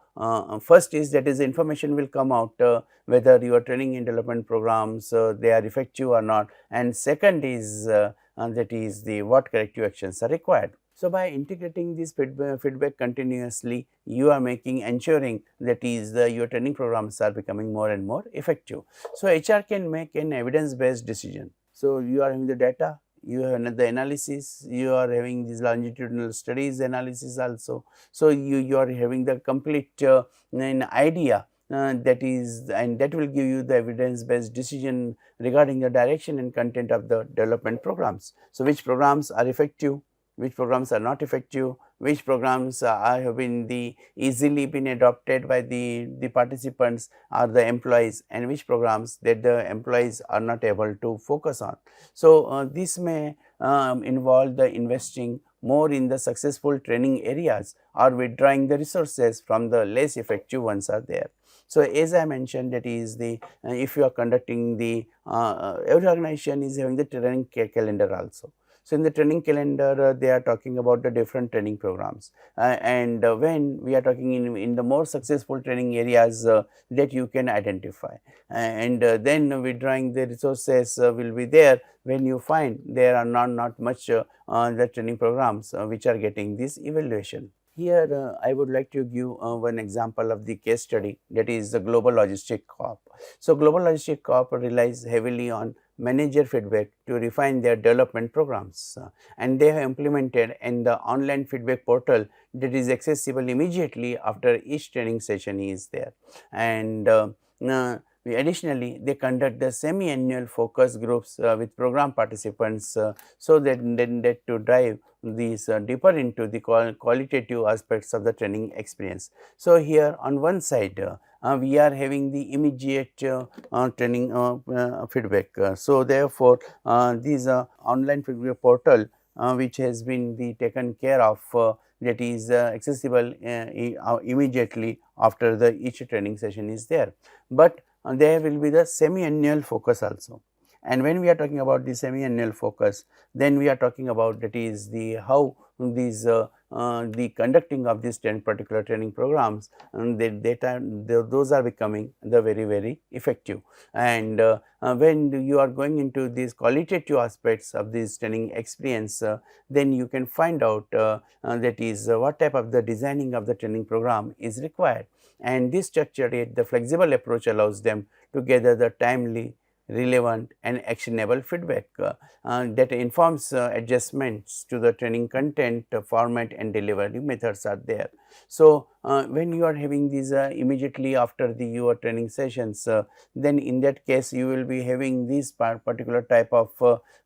first is, that is, information will come out whether your training and development programs they are effective or not, and second is that is the what corrective actions are required. So, by integrating this feedback continuously, you are ensuring that is your training programs are becoming more and more effective. So, HR can make an evidence based decision. So, you are having the data, you have the analysis, you are having these longitudinal studies analysis also. So, you are having the complete an idea that is, and that will give you the evidence based decision regarding the direction and content of the development programs. So, which programs are effective, which programs are not effective, which programs have been easily been adopted by the participants or the employees, and which programs that the employees are not able to focus on. So, this may involve the investing more in the successful training areas or withdrawing the resources from the less effective ones are there. So, as I mentioned, that is the if you are conducting the every organization is having the training calendar also. So, in the training calendar they are talking about the different training programs, and when we are talking in the more successful training areas that you can identify, and then withdrawing the resources will be there when you find there are not much the training programs which are getting this evaluation. Here I would like to give one example of the case study, that is the Global Logistic Corp. So, Global Logistic Corp relies heavily on manager feedback to refine their development programs, and they have implemented in the online feedback portal that is accessible immediately after each training session is there. And additionally, they conduct the semi-annual focus groups with program participants, so that to drive these deeper into the qualitative aspects of the training experience. So, here on one side we are having the immediate training feedback. So, therefore, these online feedback portal which has been taken care of, that is accessible immediately after the each training session is there. But there will be the semi-annual focus also. And when we are talking about the semi-annual focus, then we are talking about that is the how these the conducting of these particular training programs, and those are becoming the very effective. And when you are going into these qualitative aspects of this training experience, then you can find out that is what type of the designing of the training program is required, and this structured yet the flexible approach allows them to gather the timely, relevant and actionable feedback that informs adjustments to the training content, format and delivery methods are there. So, when you are having these immediately after your training sessions, then in that case you will be having this particular type of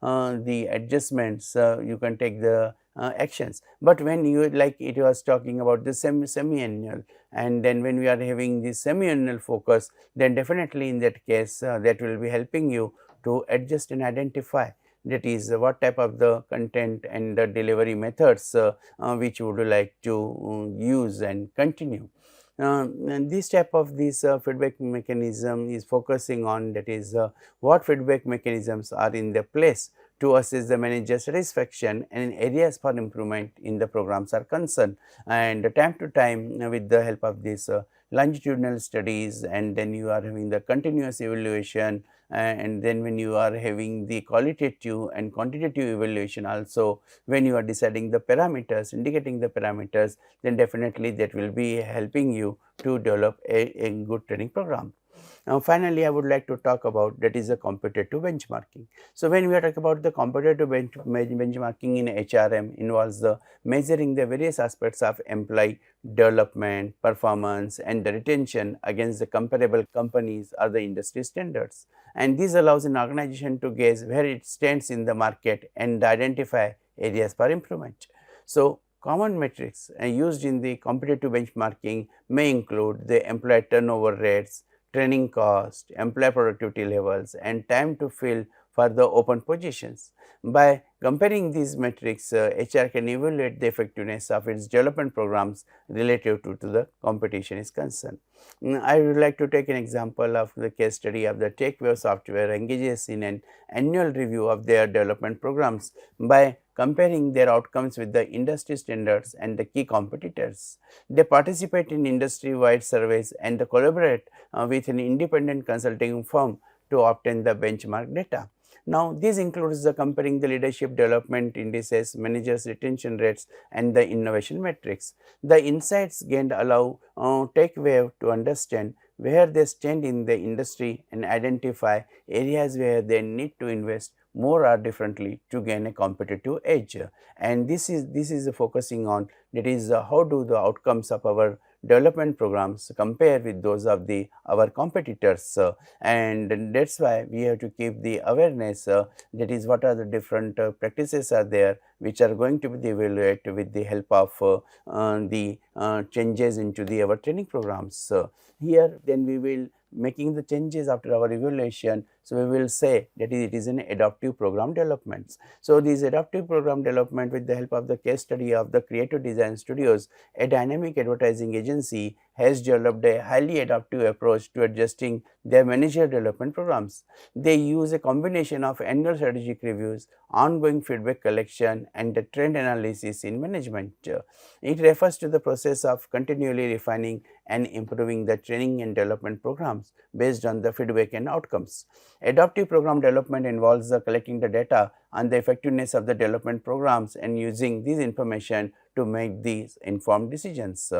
the adjustments, you can take the actions. But when you, like it was talking about the semi-annual, and then when we are having this semi-annual focus, then definitely in that case that will be helping you to adjust and identify, that is what type of the content and the delivery methods which you would like to use and continue. And this type of this feedback mechanism is focusing on, that is what feedback mechanisms are in the place to assess the manager satisfaction and areas for improvement in the programs are concerned. And time to time with the help of this longitudinal studies, and then you are having the continuous evaluation, and then when you are having the qualitative and quantitative evaluation also, when you are deciding the parameters, indicating the parameters, then definitely that will be helping you to develop a good training program. Now, finally, I would like to talk about, that is a competitive benchmarking. So, when we are talking about the competitive benchmarking in HRM involves the measuring the various aspects of employee development, performance and the retention against the comparable companies or the industry standards. And this allows an organization to gauge where it stands in the market and identify areas for improvement. So, common metrics used in the competitive benchmarking may include the employee turnover rates, training cost, employee productivity levels and time to fill for the open positions. By comparing these metrics, HR can evaluate the effectiveness of its development programs relative to the competition is concerned. I would like to take an example of the case study of the TechWave Software engages in an annual review of their development programs by comparing their outcomes with the industry standards and the key competitors. They participate in industry-wide surveys and they collaborate with an independent consulting firm to obtain the benchmark data. Now, this includes the comparing the leadership development indices, managers retention rates and the innovation metrics. The insights gained allow TechWave to understand where they stand in the industry and identify areas where they need to invest more or differently to gain a competitive edge. And this is focusing on, that is how do the outcomes of our development programs compare with those of our competitors, and that is why we have to keep the awareness, that is what are the different practices are there which are going to be evaluated with the help of the changes into our training programs. Here then we will making the changes after our evaluation. So, we will say that it is an adaptive program development. So, this adaptive program development with the help of the case study of the Creative Design Studios, a dynamic advertising agency has developed a highly adaptive approach to adjusting their managerial development programs. They use a combination of annual strategic reviews, ongoing feedback collection and the trend analysis in management. It refers to the process of continually refining and improving the training and development programs based on the feedback and outcomes. Adaptive program development involves collecting the data on the effectiveness of the development programs and using this information to make these informed decisions.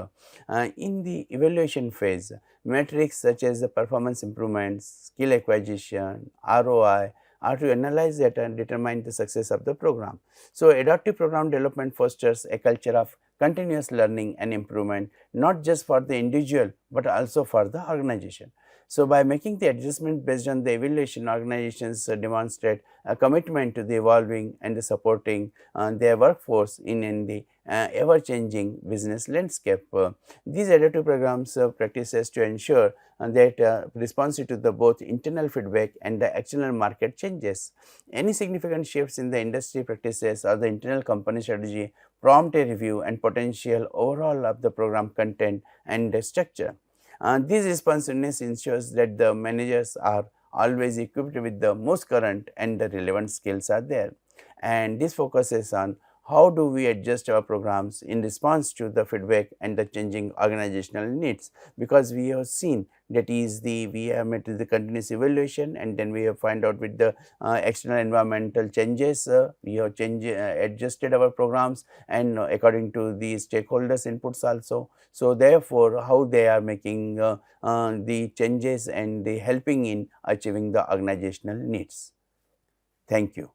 In the evaluation phase, metrics such as the performance improvements, skill acquisition, ROI are to analyze data and determine the success of the program. So, adaptive program development fosters a culture of continuous learning and improvement, not just for the individual, but also for the organization. So, by making the adjustment based on the evaluation, organizations demonstrate a commitment to the evolving and the supporting their workforce in the ever changing business landscape. These adaptive programs practices to ensure that responsive to the both internal feedback and the external market changes. Any significant shifts in the industry practices or the internal company strategy prompt a review and potential overhaul of the program content and the structure. This responsiveness ensures that the managers are always equipped with the most current and the relevant skills are there, and this focuses on how do we adjust our programs in response to the feedback and the changing organizational needs, because we have seen that is we have made the continuous evaluation, and then we have find out with the external environmental changes, we have adjusted our programs and according to the stakeholders inputs also. So, therefore, how they are making the changes and the helping in achieving the organizational needs. Thank you.